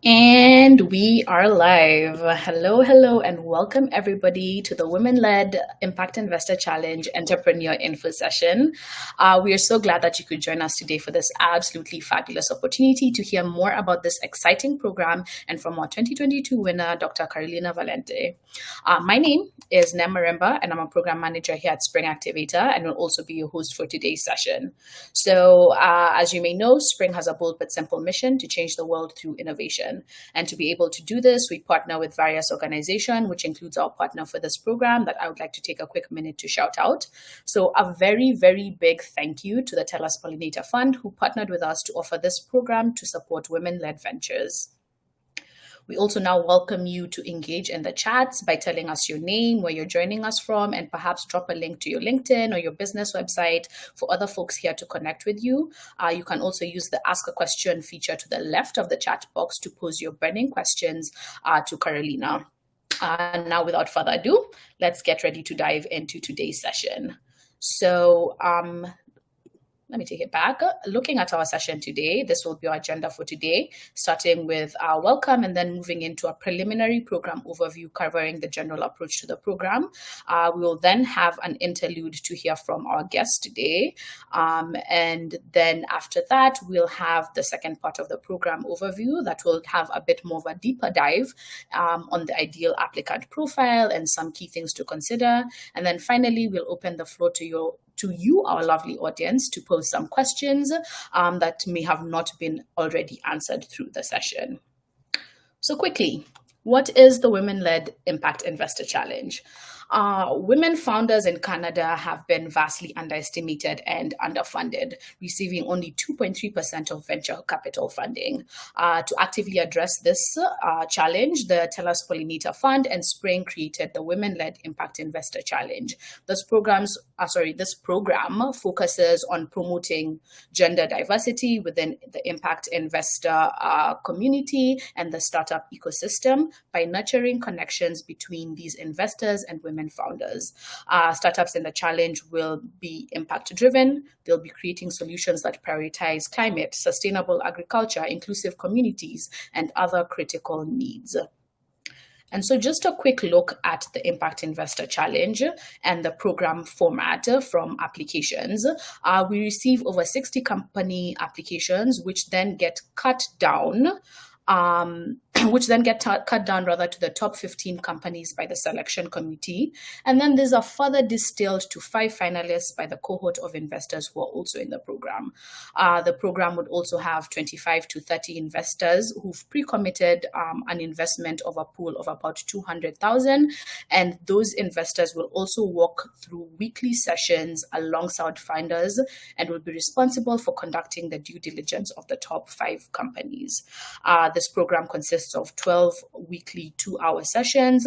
And we are live. Hello, hello, and welcome everybody to the Women Led Impact Investor Challenge Entrepreneur Info Session. We are so glad that you could join us today for this absolutely fabulous opportunity to hear more about this exciting program and from our 2022 winner, Dr. Karolina Valente. My name is Nem Maremba, and I'm a program manager here at Spring Activator and will also be your host for today's session. So, as you may know, Spring has a bold but simple mission to change the world through innovation. And to be able to do this, we partner with various organizations, which includes our partner for this program that I would like to take a quick minute to shout out. So a very, very big thank you to the TELUS Pollinator Fund, who partnered with us to offer this program to support women-led ventures. We also now welcome you to engage in the chats by telling us your name, where you're joining us from, and perhaps drop a link to your LinkedIn or your business website for other folks here to connect with you. You can also use the Ask a Question feature to the left of the chat box to pose your burning questions to Karolina. Now, without further ado, let's get ready to dive into today's session. So, let me take it back. Looking at our session today, this will be our agenda for today, starting with our welcome and then moving into a preliminary program overview covering the general approach to the program. We will then have an interlude to hear from our guest today. And then after that, we'll have the second part of the program overview that will have a bit more of a deeper dive on the ideal applicant profile and some key things to consider. And then finally, we'll open the floor to you, our lovely audience, to pose some questions that may have not been already answered through the session. So quickly, what is the Women-Led Impact Investor Challenge? Women founders in Canada have been vastly underestimated and underfunded, receiving only 2.3% of venture capital funding. To actively address this challenge, the TELUS Pollinator Fund and Spring created the Women-Led Impact Investor Challenge. This program focuses on promoting gender diversity within the impact investor community and the startup ecosystem by nurturing connections between these investors and women founders. Startups in the challenge will be impact driven. They'll be creating solutions that prioritize climate, sustainable agriculture, inclusive communities, and other critical needs. And so just a quick look at the Impact Investor Challenge and the program format from applications. We receive over 60 company applications, which then get cut down to the top 15 companies by the selection committee. And then these are further distilled to 5 finalists by the cohort of investors who are also in the program. The program would also have 25 to 30 investors who've pre-committed an investment of a pool of about 200,000. And those investors will also walk through weekly sessions alongside founders and will be responsible for conducting the due diligence of the top 5 companies. This program consists of 12 weekly 2-hour sessions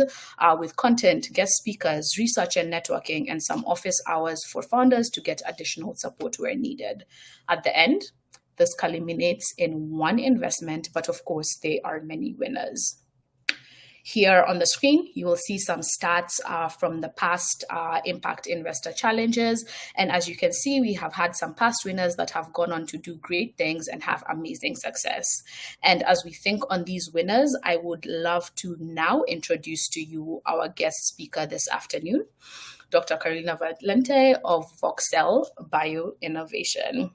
with content, guest speakers, research and networking, and some office hours for founders to get additional support where needed. At the end, this culminates in one investment, but of course, there are many winners. Here on the screen, you will see some stats from the past Impact Investor Challenges. And as you can see, we have had some past winners that have gone on to do great things and have amazing success. And as we think on these winners, I would love to now introduce to you our guest speaker this afternoon, Dr. Karolina Valente of VoxCell BioInnovation.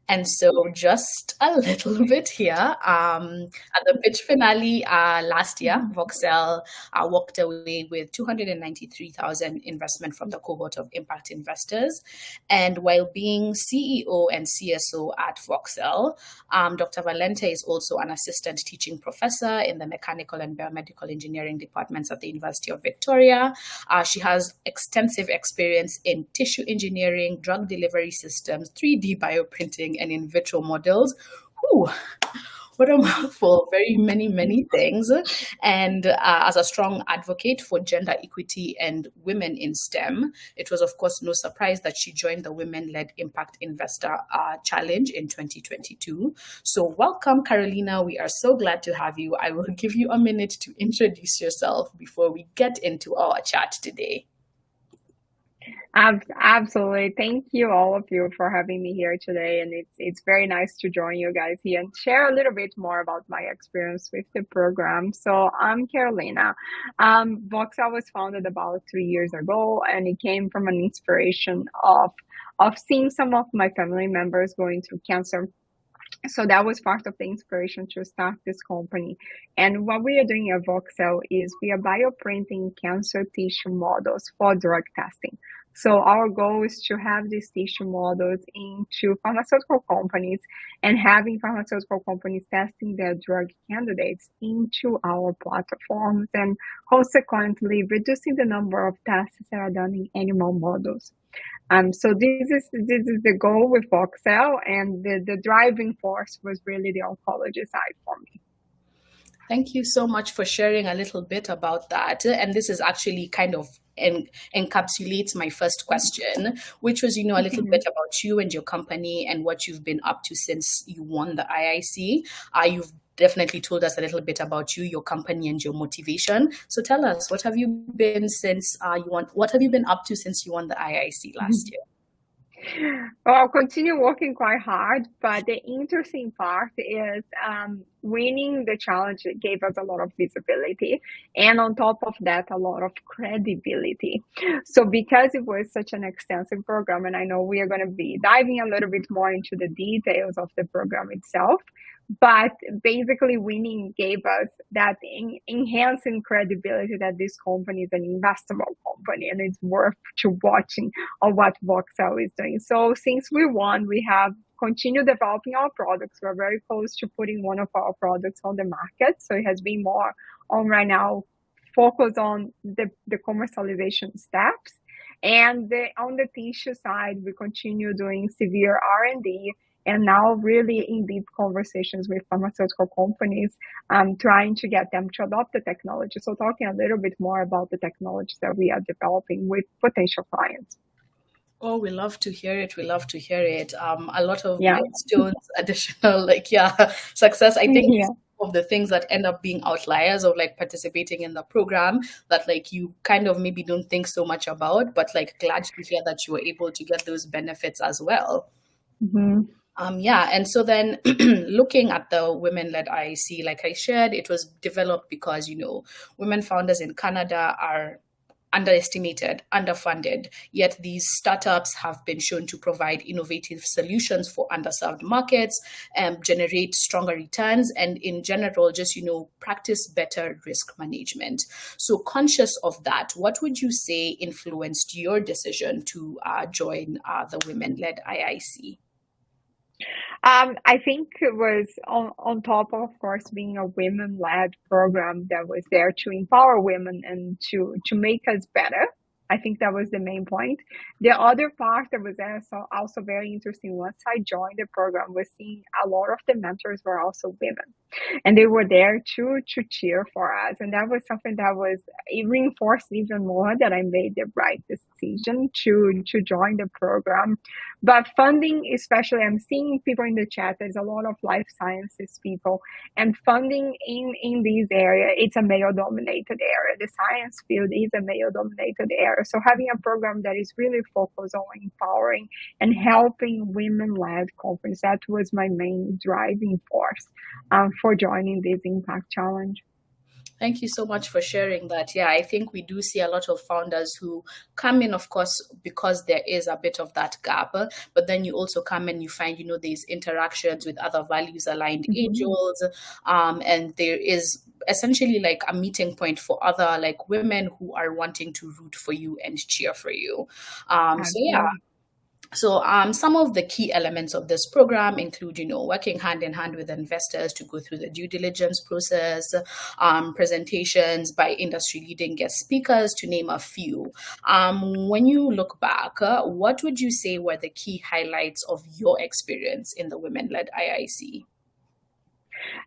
And so just a little bit here, at the pitch finale last year, VoxCell walked away with 293,000 investment from the cohort of impact investors. And while being CEO and CSO at VoxCell, Dr. Valente is also an assistant teaching professor in the mechanical and biomedical engineering departments at the University of Victoria. She has extensive experience in tissue engineering, drug delivery systems, 3D bioprinting, and in vitro models. Whew, what a mouthful, very many things. And as a strong advocate for gender equity and women in STEM, it was of course no surprise that she joined the Women-Led Impact Investor Challenge in 2022. So welcome, Karolina. We are so glad to have you. I will give you a minute to introduce yourself before we get into our chat today. Absolutely. Thank you all of you for having me here today. And it's very nice to join you guys here and share a little bit more about my experience with the program. So I'm Karolina. VoxCell was founded about 3 years ago, and it came from an inspiration of seeing some of my family members going through cancer. So that was part of the inspiration to start this company. And what we are doing at VoxCell is we are bioprinting cancer tissue models for drug testing. So our goal is to have these tissue models into pharmaceutical companies and having pharmaceutical companies testing their drug candidates into our platforms and consequently reducing the number of tests that are done in animal models. So this is the goal with VoxCell, and the driving force was really the oncology side for me. Thank you so much for sharing a little bit about that. And this is actually kind of encapsulates my first question, which was, a little bit about you and your company and what you've been up to since you won the IIC. You've definitely told us a little bit about you, your company, and your motivation. So tell us, what have you been since you won? What have you been up to since you won the IIC last year? Well, I'll continue working quite hard, but the interesting part is winning the challenge gave us a lot of visibility, and on top of that, a lot of credibility. So because it was such an extensive program, and I know we are going to be diving a little bit more into the details of the program itself, but basically winning gave us that enhancing credibility that this company is an investable company and it's worth to watching on what VoxCell is doing. So since we won, we have continued developing our products. We're very close to putting one of our products on the market. So it has been more on right now focus on the commercialization steps. And on the tissue side, we continue doing severe R&D and now really in deep conversations with pharmaceutical companies, trying to get them to adopt the technology. So talking a little bit more about the technologies that we are developing with potential clients. Oh, we love to hear it. We love to hear it. A lot of Yeah. milestones, additional, success. I think Yeah. of the things that end up being outliers of participating in the program that you kind of maybe don't think so much about, but glad to hear that you were able to get those benefits as well. Mm-hmm. And so then looking at the Women Led IIC, like I shared, it was developed because, women founders in Canada are underestimated, underfunded, yet these startups have been shown to provide innovative solutions for underserved markets, generate stronger returns, and in general, just, practice better risk management. So conscious of that, what would you say influenced your decision to join the Women Led IIC? I think it was on top of course, being a women-led program that was there to empower women and to make us better. I think that was the main point. The other part that was also very interesting once I joined the program was seeing a lot of the mentors were also women. And they were there to cheer for us. And that was something that was, it reinforced even more that I made the right decision to join the program. But funding, especially, I'm seeing people in the chat, there's a lot of life sciences people, and funding in this area, it's a male-dominated area. The science field is a male-dominated area. So having a program that is really focused on empowering and helping women-led companies, that was my main driving force for joining this Impact Challenge. Thank you so much for sharing that. Yeah, I think we do see a lot of founders who come in, of course, because there is a bit of that gap. But then you also come and you find, these interactions with other values aligned angels. And there is essentially a meeting point for other women who are wanting to root for you and cheer for you. So yeah. So some of the key elements of this program include, working hand in hand with investors to go through the due diligence process, presentations by industry leading guest speakers, to name a few. When you look back, what would you say were the key highlights of your experience in the Women-Led IIC?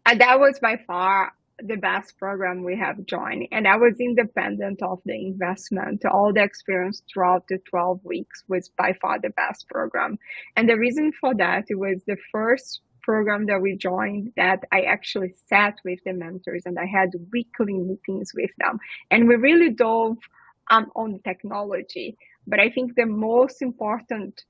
And that was by far the best program we have joined. And I was independent of the investment. All the experience throughout the 12 weeks was by far the best program. And the reason for that, it was the first program that we joined that I actually sat with the mentors and I had weekly meetings with them. And we really dove on technology. But I think the most important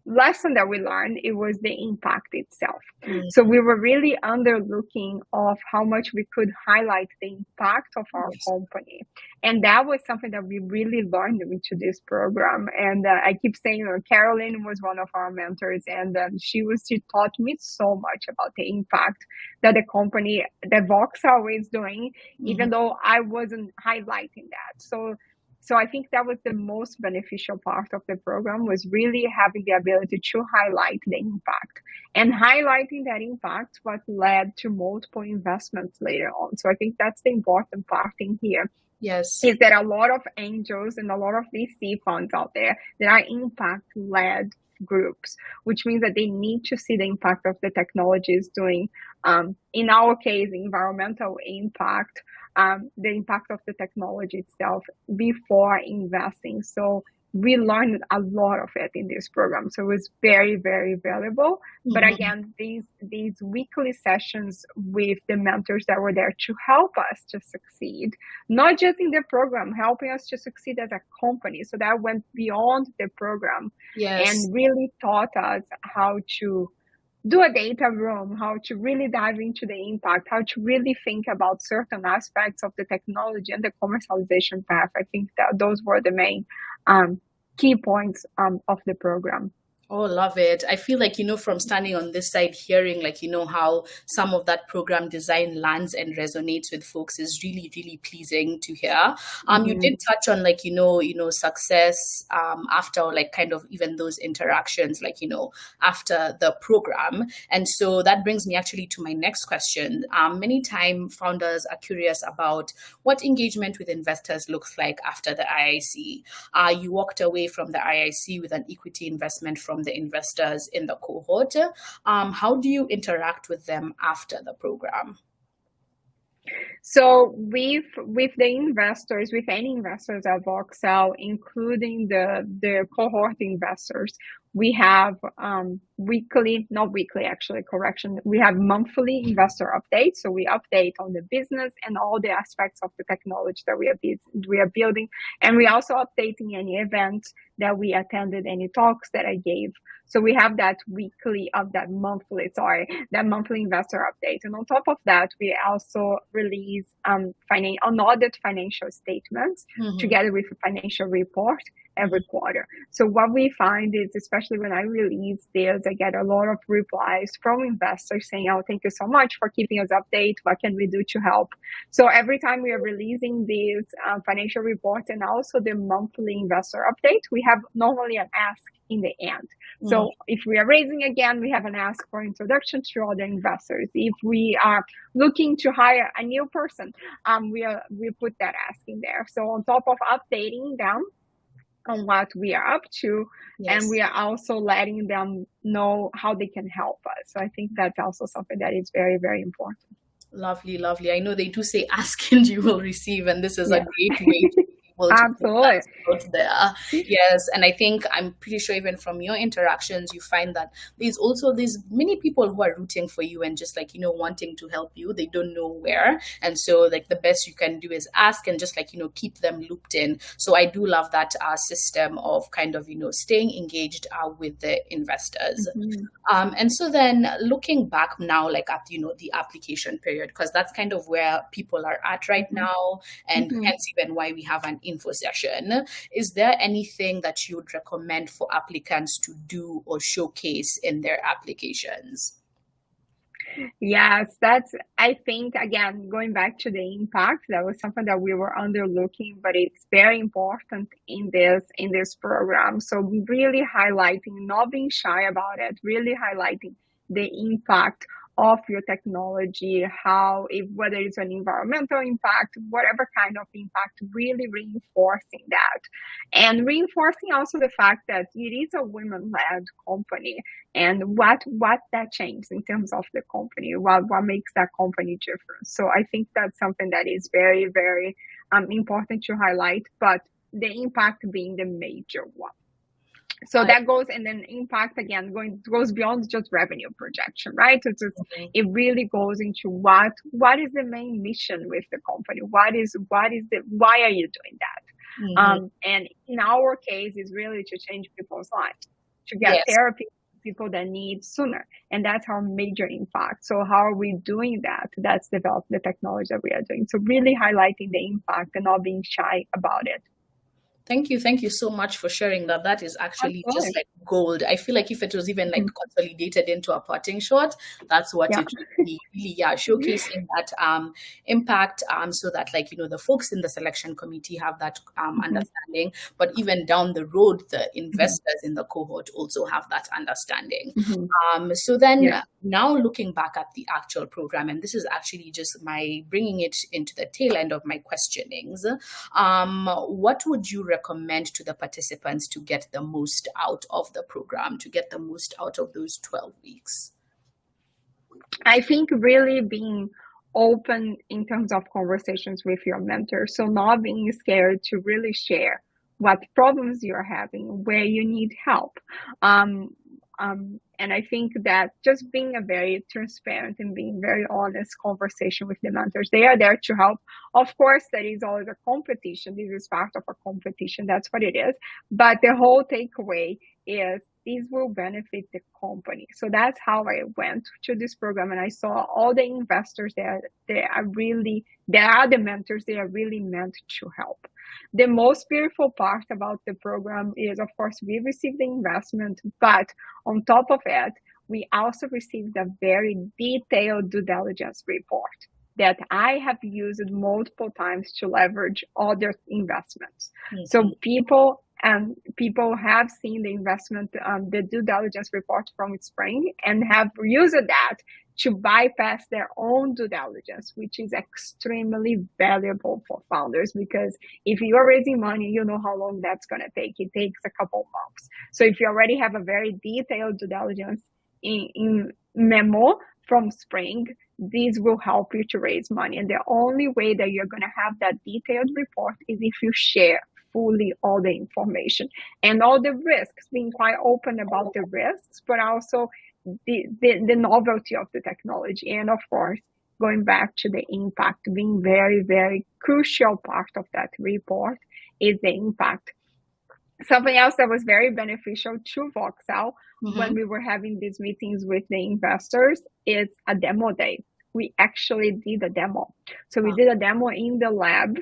lesson that we learned, it was the impact itself. So we were really underlooking of how much we could highlight the impact of our company, and that was something that we really learned into this program. And I keep saying, Karolina was one of our mentors, and she taught me so much about the impact that the company, that VoxCell is doing, even though I wasn't highlighting that. So I think that was the most beneficial part of the program, was really having the ability to highlight the impact. And highlighting that impact what led to multiple investments later on. So I think that's the important part in here. Yes. Is there a lot of angels and a lot of VC funds out there that are impact-led groups, which means that they need to see the impact of the technology is doing. In our case, environmental impact, the impact of the technology itself before investing. So we learned a lot of it in this program. So it was very, very valuable. But again, these weekly sessions with the mentors that were there to help us to succeed, not just in the program, helping us to succeed as a company. So that went beyond the program and really taught us how to do a data room, how to really dive into the impact, how to really think about certain aspects of the technology and the commercialization path. I think that those were the main key points of the program. Oh, love it. I feel like, from standing on this side, hearing how some of that program design lands and resonates with folks is really, really pleasing to hear. You did touch on success after kind of even those interactions, after the program. And so that brings me actually to my next question. Many times founders are curious about what engagement with investors looks like after the IIC. You walked away from the IIC with an equity investment from the investors in the cohort. How do you interact with them after the program? So with the investors, with any investors at VoxCell, including the cohort investors, we have we have monthly investor updates. So we update on the business and all the aspects of the technology that we are building. And we also updating any events that we attended, any talks that I gave. So we have that monthly investor update. And on top of that, we also release unaudited financial statements together with a financial report every quarter. So what we find is, especially when I release this, I get a lot of replies from investors saying, "Oh, thank you so much for keeping us updated. What can we do to help?" So every time we are releasing these financial reports and also the monthly investor update, we have normally an ask in the end. So if we are raising again, we have an ask for introduction to other investors. If we are looking to hire a new person, we put that ask in there. So on top of updating them on what we are up to, and we are also letting them know how they can help us. So I think that's also something that is very, very important. Lovely, lovely. I know they do say ask and you will receive, and this is a great way to absolutely out there. Yes, and I think I'm pretty sure even from your interactions, you find that there's many people who are rooting for you and just wanting to help you. They don't know where, and so the best you can do is ask and just keep them looped in. So I do love that system of kind of staying engaged with the investors. And so then looking back now, at the application period, because that's kind of where people are at right now, and hence even why we have an info session. Is there anything that you would recommend for applicants to do or showcase in their applications? Yes, I think, again, going back to the impact, that was something that we were underlooking, but it's very important in this program. So really highlighting, not being shy about it, really highlighting the impact of your technology, whether it's an environmental impact, whatever kind of impact, really reinforcing that. And reinforcing also the fact that it is a women-led company, and what that changed in terms of the company, what makes that company different. So I think that's something that is very, very important to highlight, but the impact being the major one. So that goes, and then impact again goes beyond just revenue projection, right? It really goes into what is the main mission with the company? Why are you doing that? And in our case, is really to change people's lives, to get Yes. therapy to people that need sooner. And that's our major impact. So how are we doing that? That's develop the technology that we are doing. So really highlighting the impact and not being shy about it. Thank you. Thank you so much for sharing that. That is actually just Absolutely. like gold. I feel like if it was even like consolidated into a parting shot, that's what Yeah. it would be. Really, yeah, showcasing that impact so that like, the folks in the selection committee have that understanding, but even down the road, the investors in the cohort also have that understanding. So then Yeah. now looking back at the actual program, and this is actually just my bringing it into the tail end of my questionings, what would you recommend to the participants to get the most out of the program, to get the most out of those 12 weeks? I think really being open in terms of conversations with your mentor. So not being scared to really share what problems you're having, where you need help. And I think that just being a very transparent and being very honest conversation with the mentors, they are there to help. Of course, there is always a competition. This is part of a competition. That's what it is. But the whole takeaway is this will benefit the company. So that's how I went to this program, and I saw all the investors there. They are the mentors. They are really meant to help. The most beautiful part about the program is, of course, we received the investment, but on top of it, we also received a very detailed due diligence report that I have used multiple times to leverage other investments. So people have seen the investment, the due diligence report from Spring, and have used that to bypass their own due diligence, which is extremely valuable for founders, because if you are raising money, you know how long that's going to take. It takes a couple months. So if you already have a very detailed due diligence in memo from Spring, this will help you to raise money. And the only way that you're going to have that detailed report is if you share fully all the information and all the risks, being quite open about the risks, but also the novelty of the technology. And of course, going back to the impact, being very, very crucial part of that report is the impact. Something else that was very beneficial to VoxCell when we were having these meetings with the investors is a demo day. We actually did a demo. So we did a demo in the lab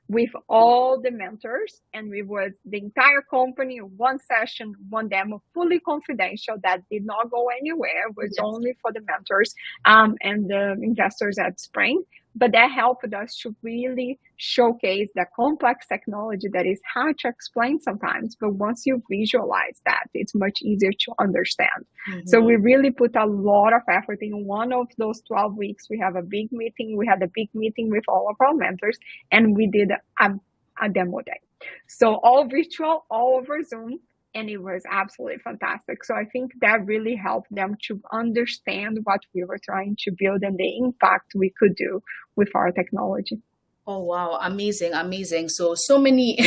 with all the mentors, and we was the entire company, one session, one demo, fully confidential, that did not go anywhere, was only for the mentors and the investors at Spring. But that helped us to really showcase the complex technology that is hard to explain sometimes. But once you visualize that, it's much easier to understand. So we really put a lot of effort in one of those 12 weeks. We have a big meeting. We had a big meeting with all of our mentors, and we did a demo day. So all virtual, all over Zoom. And it was absolutely fantastic. So I think that really helped them to understand what we were trying to build and the impact we could do with our technology. Oh wow, amazing, amazing. So many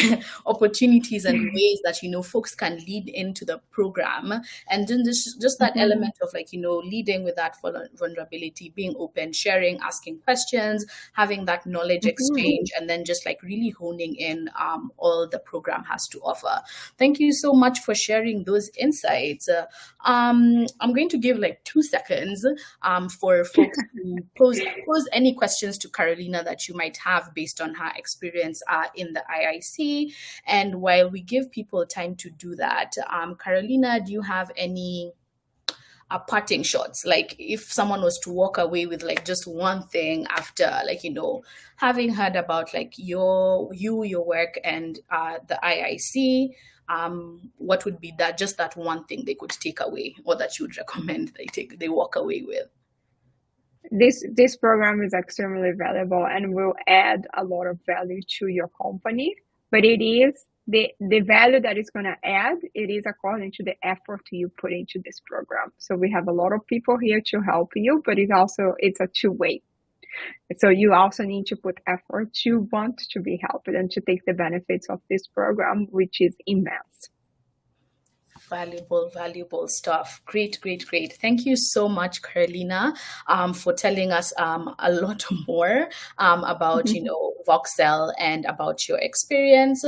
opportunities and ways that folks can lead into the program, and then just that element of like leading with that vulnerability, being open, sharing, asking questions, having that knowledge exchange, and then just like really honing in all the program has to offer. Thank you so much for sharing those insights. I'm going to give like 2 seconds for folks to pose any questions to Karolina that you might have based on her experience in the IIC. And while we give people time to do that, Karolina, do you have any parting shots? Like if someone was to walk away with like just one thing after like, having heard about like your work and the IIC, what would be that one thing they could take away, or that you would recommend they walk away with? This program is extremely valuable and will add a lot of value to your company, but it is the value that it's going to add, it is according to the effort you put into this program. So we have a lot of people here to help you, but it's a two-way. So you also need to put effort to want to be helped and to take the benefits of this program, which is immense. Valuable stuff. Great. Thank you so much, Karolina, for telling us a lot more about, VoxCell and about your experience.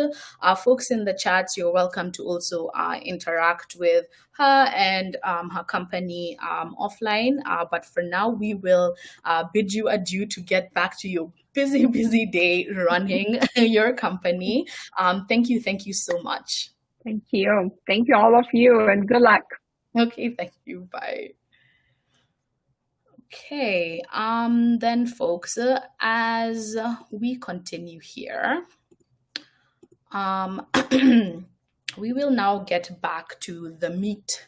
Folks in the chats, you're welcome to also interact with her and her company offline. But for now, we will bid you adieu to get back to your busy day running your company. Thank you so much. Thank you. Thank you, all of you, and good luck. Okay, thank you. Bye. Okay, then folks, as we continue here, we will now get back to the meat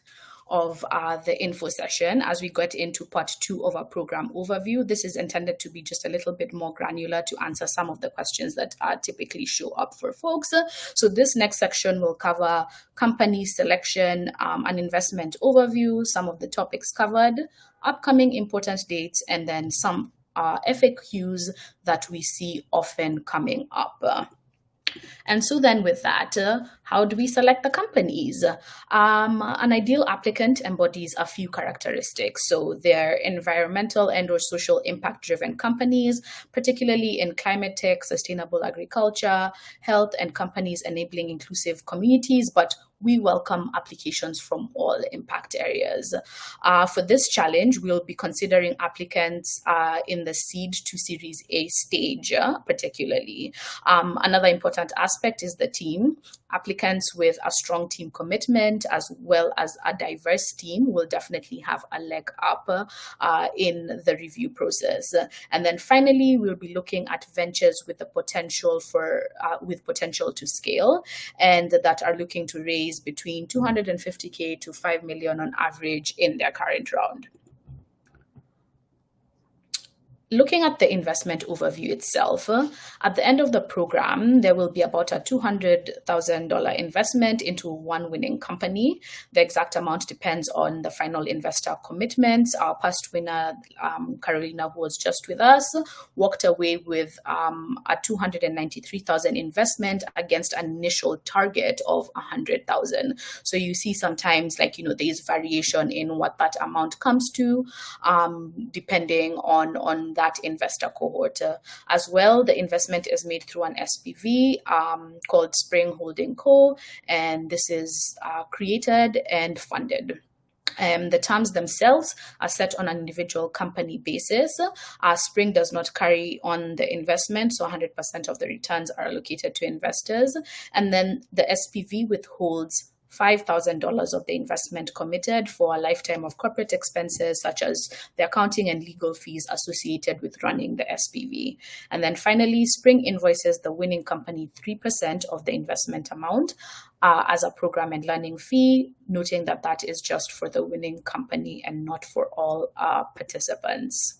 of the info session as we get into part 2 of our program overview. This is intended to be just a little bit more granular to answer some of the questions that typically show up for folks. So this next section will cover company selection, an investment overview, some of the topics covered, upcoming important dates, and then some FAQs that we see often coming up. And so then with that, how do we select the companies? An ideal applicant embodies a few characteristics. So they're environmental and or social impact driven companies, particularly in climate tech, sustainable agriculture, health, and companies enabling inclusive communities, but we welcome applications from all impact areas. For this challenge, we'll be considering applicants in the seed to Series A stage, particularly. Another important aspect is the team. Applicants with a strong team commitment as well as a diverse team will definitely have a leg up in the review process. And then finally, we'll be looking at ventures with the potential with potential to scale and that are looking to raise between 250K to 5 million on average in their current round. Looking at the investment overview itself, at the end of the program, there will be about a $200,000 investment into one winning company. The exact amount depends on the final investor commitments. Our past winner, Karolina, who was just with us, walked away with a $293,000 investment against an initial target of $100,000. So you see sometimes there's variation in what that amount comes to, depending on that investor cohort. As well, the investment is made through an SPV called Spring Holding Co., and this is created and funded. The terms themselves are set on an individual company basis. Spring does not carry on the investment, so 100% of the returns are allocated to investors. And then the SPV withholds $5,000 of the investment committed for a lifetime of corporate expenses, such as the accounting and legal fees associated with running the SPV. And then finally, Spring invoices the winning company 3% of the investment amount as a program and learning fee, noting that that is just for the winning company and not for all participants.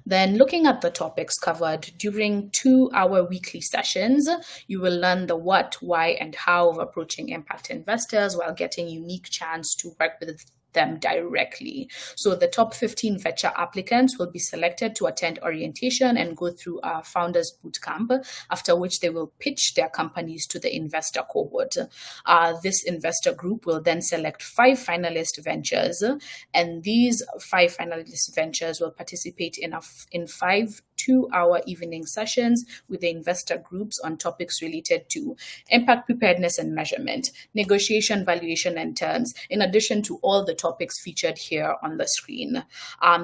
Then looking at the topics covered during 2-hour weekly sessions, you will learn the what, why, and how of approaching impact investors while getting unique chance to work with them directly. So the top 15 venture applicants will be selected to attend orientation and go through a founders bootcamp, after which they will pitch their companies to the investor cohort. This investor group will then select 5 finalist ventures, and these 5 finalist ventures will participate in 5 2-hour evening sessions with the investor groups on topics related to impact preparedness and measurement, negotiation, valuation, and terms, in addition to all the topics featured here on the screen.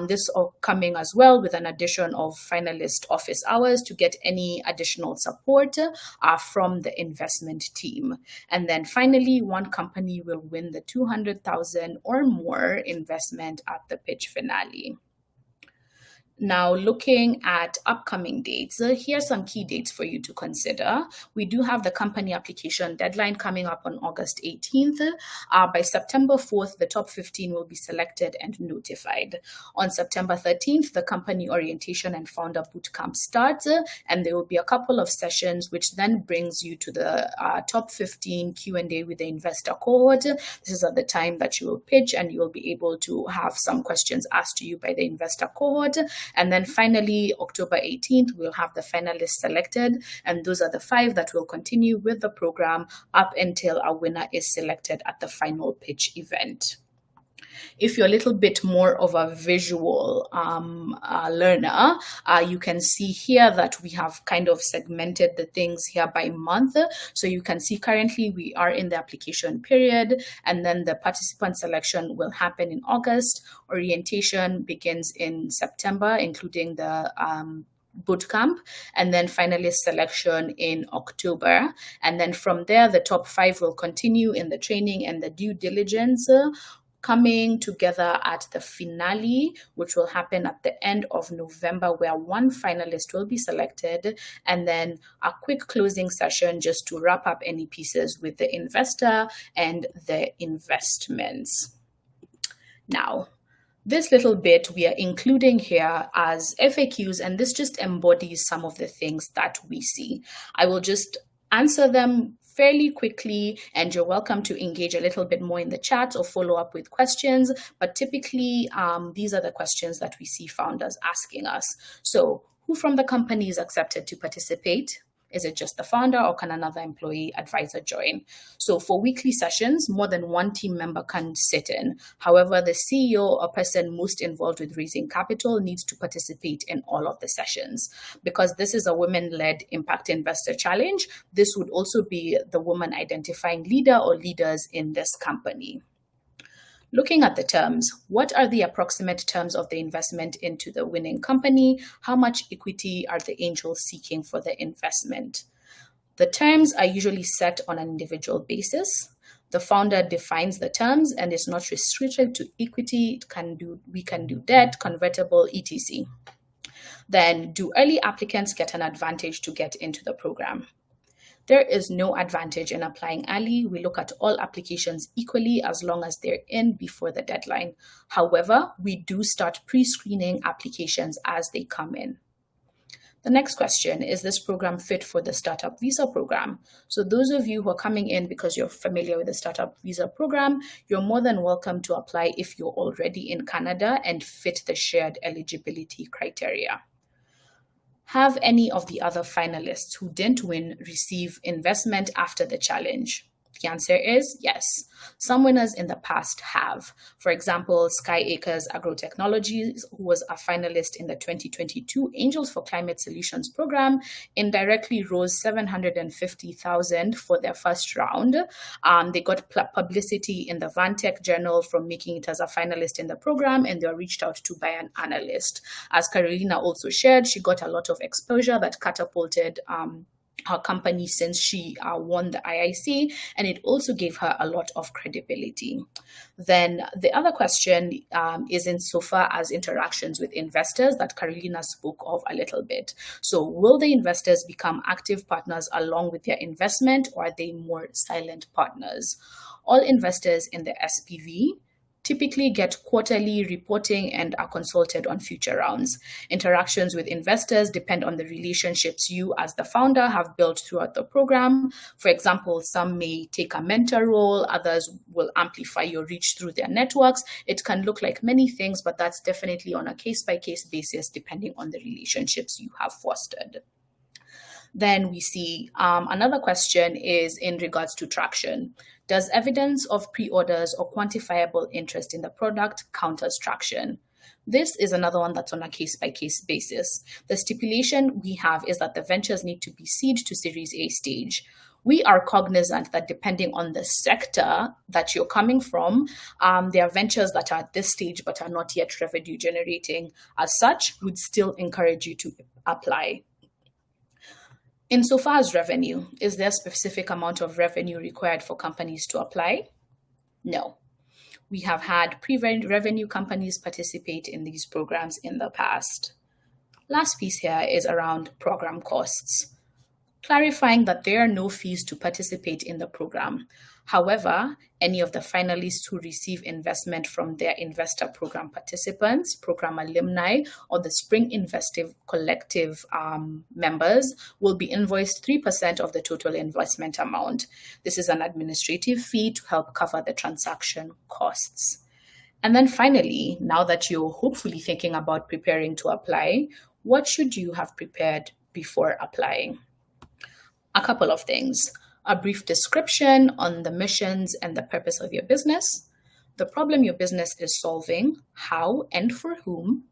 This all coming as well with an addition of finalist office hours to get any additional support from the investment team. And then finally, one company will win the $200,000 or more investment at the pitch finale. Now, looking at upcoming dates, here's some key dates for you to consider. We do have the company application deadline coming up on August 18th. By September 4th, the top 15 will be selected and notified. On September 13th, the company orientation and founder bootcamp starts, and there will be a couple of sessions, which then brings you to the top 15 Q&A with the investor cohort. This is at the time that you will pitch, and you will be able to have some questions asked to you by the investor cohort. And then finally, October 18th, we'll have the finalists selected. And those are the 5 that will continue with the program up until a winner is selected at the final pitch event. If you're a little bit more of a visual learner, you can see here that we have kind of segmented the things here by month. So you can see currently we are in the application period, and then the participant selection will happen in August. Orientation begins in September, including the boot camp, and then finalist selection in October. And then from there, the top 5 will continue in the training and the due diligence, coming together at the finale, which will happen at the end of November, where 1 finalist will be selected, and then a quick closing session just to wrap up any pieces with the investor and the investments. Now, this little bit we are including here as FAQs, and this just embodies some of the things that we see. I will just answer them fairly quickly, and you're welcome to engage a little bit more in the chat or follow up with questions. But typically, these are the questions that we see founders asking us. So, who from the company is accepted to participate? Is it just the founder, or can another employee advisor join? So for weekly sessions, more than 1 team member can sit in. However, the CEO or person most involved with raising capital needs to participate in all of the sessions. Because this is a women-led impact investor challenge, this would also be the woman identifying leader or leaders in this company. Looking at the terms, what are the approximate terms of the investment into the winning company? How much equity are the angels seeking for the investment? The terms are usually set on an individual basis. The founder defines the terms and is not restricted to equity. We can do debt, convertible, etc. Then, do early applicants get an advantage to get into the program? There is no advantage in applying early. We look at all applications equally as long as they're in before the deadline. However, we do start pre-screening applications as they come in. The next question, is this program fit for the Startup Visa program? So those of you who are coming in because you're familiar with the Startup Visa program, you're more than welcome to apply if you're already in Canada and fit the shared eligibility criteria. Have any of the other finalists who didn't win receive investment after the challenge? The answer is yes. Some winners in the past have. For example, Sky Acres Agrotechnologies, who was a finalist in the 2022 Angels for Climate Solutions program, indirectly rose $750,000 for their first round. They got publicity in the Valente journal from making it as a finalist in the program, and they were reached out to by an analyst. As Karolina also shared, she got a lot of exposure that catapulted her company since she won the IIC, and it also gave her a lot of credibility. Then the other question is insofar as interactions with investors that Karolina spoke of a little bit. So will the investors become active partners along with their investment, or are they more silent partners? All investors in the SPV typically get quarterly reporting and are consulted on future rounds. Interactions with investors depend on the relationships you as the founder have built throughout the program. For example, some may take a mentor role, others will amplify your reach through their networks. It can look like many things, but that's definitely on a case-by-case basis depending on the relationships you have fostered. Then we see another question is in regards to traction. Does evidence of pre-orders or quantifiable interest in the product count as traction? This is another one that's on a case-by-case basis. The stipulation we have is that the ventures need to be seed to Series A stage. We are cognizant that depending on the sector that you're coming from, there are ventures that are at this stage but are not yet revenue generating. As such, we'd still encourage you to apply. Insofar as revenue, is there a specific amount of revenue required for companies to apply? No. We have had pre-revenue companies participate in these programs in the past. Last piece here is around program costs. Clarifying that there are no fees to participate in the program. However, any of the finalists who receive investment from their investor program participants, program alumni, or the Spring Investive Collective members will be invoiced 3% of the total investment amount. This is an administrative fee to help cover the transaction costs. And then finally, now that you're hopefully thinking about preparing to apply, what should you have prepared before applying? A couple of things: a brief description on the missions and the purpose of your business, the problem your business is solving, how and for whom,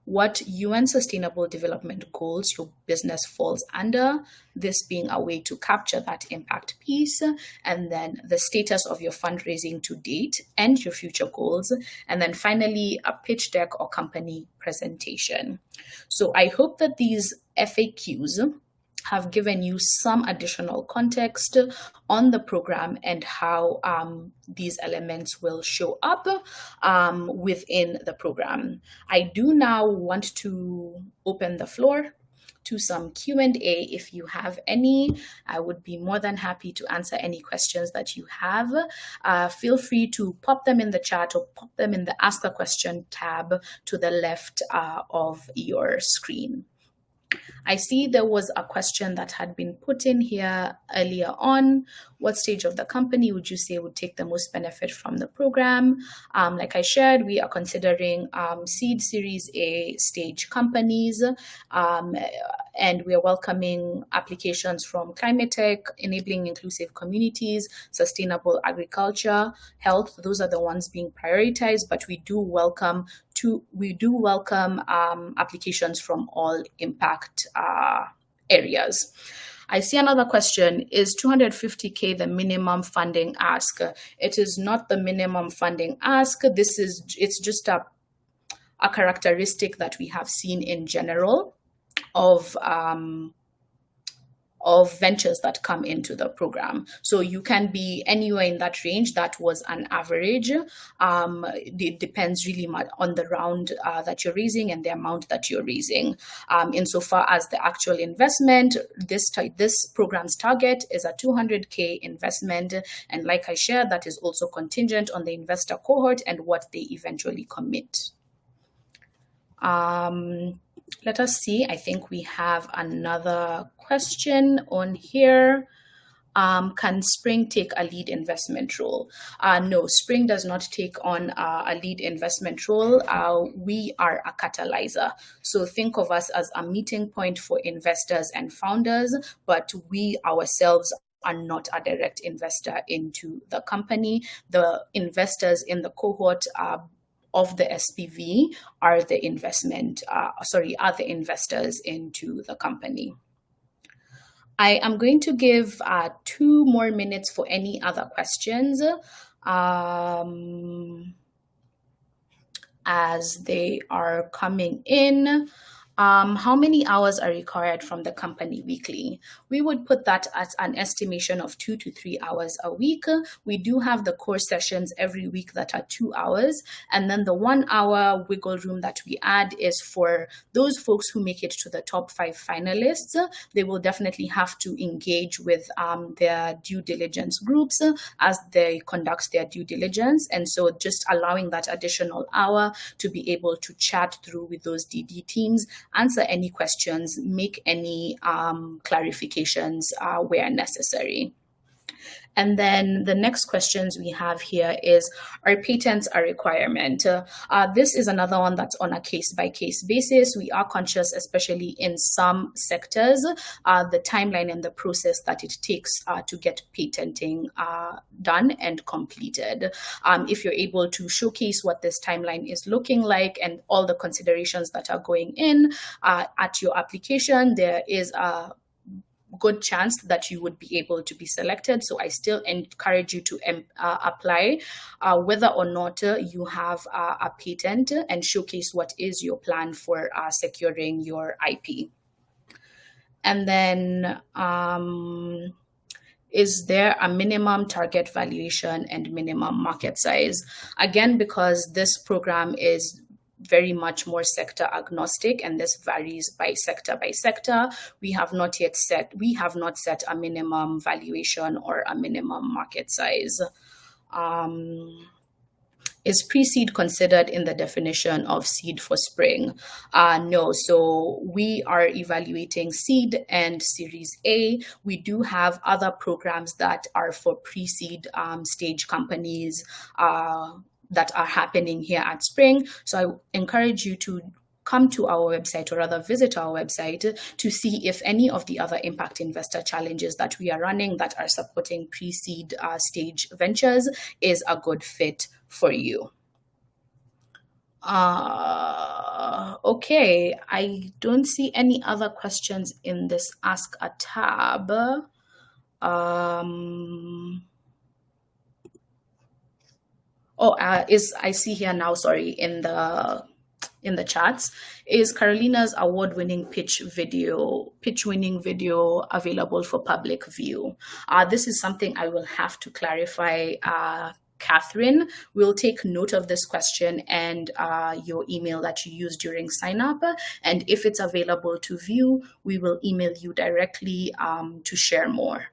what UN Sustainable Development Goals your business falls under, this being a way to capture that impact piece, and then the status of your fundraising to date and your future goals, and then finally a pitch deck or company presentation. So I hope that these FAQs have given you some additional context on the program and how these elements will show up within the program. I do now want to open the floor to some Q&A. If you have any, I would be more than happy to answer any questions that you have. Feel free to pop them in the chat or pop them in the Ask a Question tab to the left of your screen. I see there was a question that had been put in here earlier on. What stage of the company would you say would take the most benefit from the program? Like I shared, we are considering seed Series A stage companies, and we are welcoming applications from climate tech, enabling inclusive communities, sustainable agriculture, health. Those are the ones being prioritized, but we do welcome applications from all impact areas. I see another question: is 250K the minimum funding ask? It is not the minimum funding ask. It's just a characteristic that we have seen in general of ventures that come into the program. So you can be anywhere in that range. That was an average. It depends really much on the round that you're raising and the amount that you're raising. Insofar as the actual investment, this program's target is a 200K investment. And like I shared, that is also contingent on the investor cohort and what they eventually commit. Let us see. I think we have another question on here. Can Spring take a lead investment role? No, Spring does not take on a lead investment role. We are a catalyzer. So think of us as a meeting point for investors and founders, but we ourselves are not a direct investor into the company. The investors in the cohort of the SPV are the investors into the company. I am going to give 2 more minutes for any other questions as they are coming in. How many hours are required from the company weekly? We would put that at an estimation of 2 to 3 hours a week. We do have the core sessions every week that are 2 hours. And then the 1 hour wiggle room that we add is for those folks who make it to the top 5 finalists. They will definitely have to engage with their due diligence groups as they conduct their due diligence. And so just allowing that additional hour to be able to chat through with those DD teams, answer any questions, make any clarifications where necessary. And then the next questions we have here is, are patents a requirement? This is another one that's on a case-by-case basis. We are conscious, especially in some sectors, the timeline and the process that it takes to get patenting done and completed. If you're able to showcase what this timeline is looking like and all the considerations that are going in at your application, there is a good chance that you would be able to be selected. So I still encourage you to apply whether or not you have a patent, and showcase what is your plan for securing your IP. And then is there a minimum target valuation and minimum market size? Again, because this program is very much more sector agnostic, and this varies by sector, we have not set a minimum valuation or a minimum market size. Is pre-seed considered in the definition of seed for Spring? No. So we are evaluating seed and Series A. We do have other programs that are for pre-seed stage companies, that are happening here at Spring. So I encourage you to come to our website, or rather visit our website, to see if any of the other impact investor challenges that we are running that are supporting pre-seed stage ventures is a good fit for you. Okay, I don't see any other questions in this Ask a tab. I see here now, sorry, in the chats, is Karolina's award-winning pitch winning video available for public view? This is something I will have to clarify. Catherine, we'll take note of this question and your email that you used during sign up. And if it's available to view, we will email you directly to share more.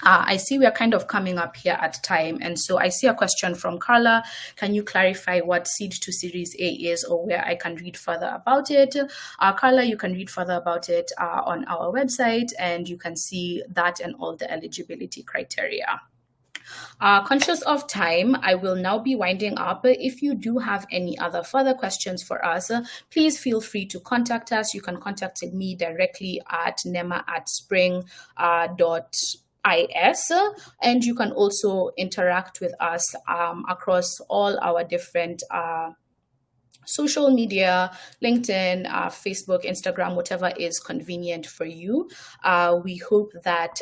I see we are kind of coming up here at time. And so I see a question from Carla. Can you clarify what Seed to Series A is, or where I can read further about it? Carla, you can read further about it on our website, and you can see that and all the eligibility criteria. Conscious of time, I will now be winding up. If you do have any other further questions for us, please feel free to contact us. You can contact me directly at nema@spring.is, and you can also interact with us across all our different social media, LinkedIn, Facebook, Instagram, whatever is convenient for you. We hope that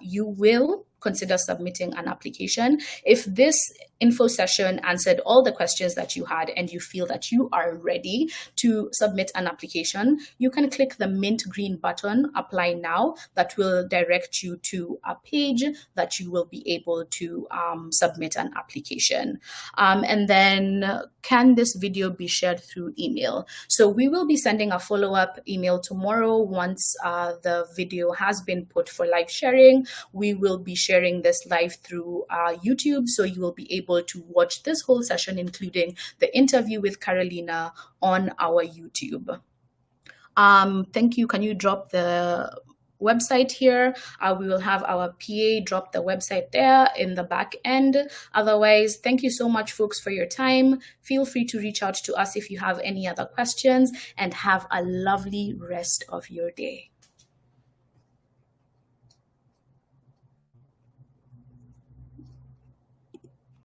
you will consider submitting an application. If this info session answered all the questions that you had and you feel that you are ready to submit an application, you can click the mint green button, Apply Now, that will direct you to a page that you will be able to submit an application. And then, can this video be shared through email? So we will be sending a follow-up email tomorrow once the video has been put for live sharing. We will be sharing this live through YouTube, so you will be able to watch this whole session, including the interview with Karolina, on our YouTube. Thank you. Can you drop the website here? We will have our PA drop the website there in the back end. Otherwise, thank you so much, folks, for your time. Feel free to reach out to us if you have any other questions, and have a lovely rest of your day.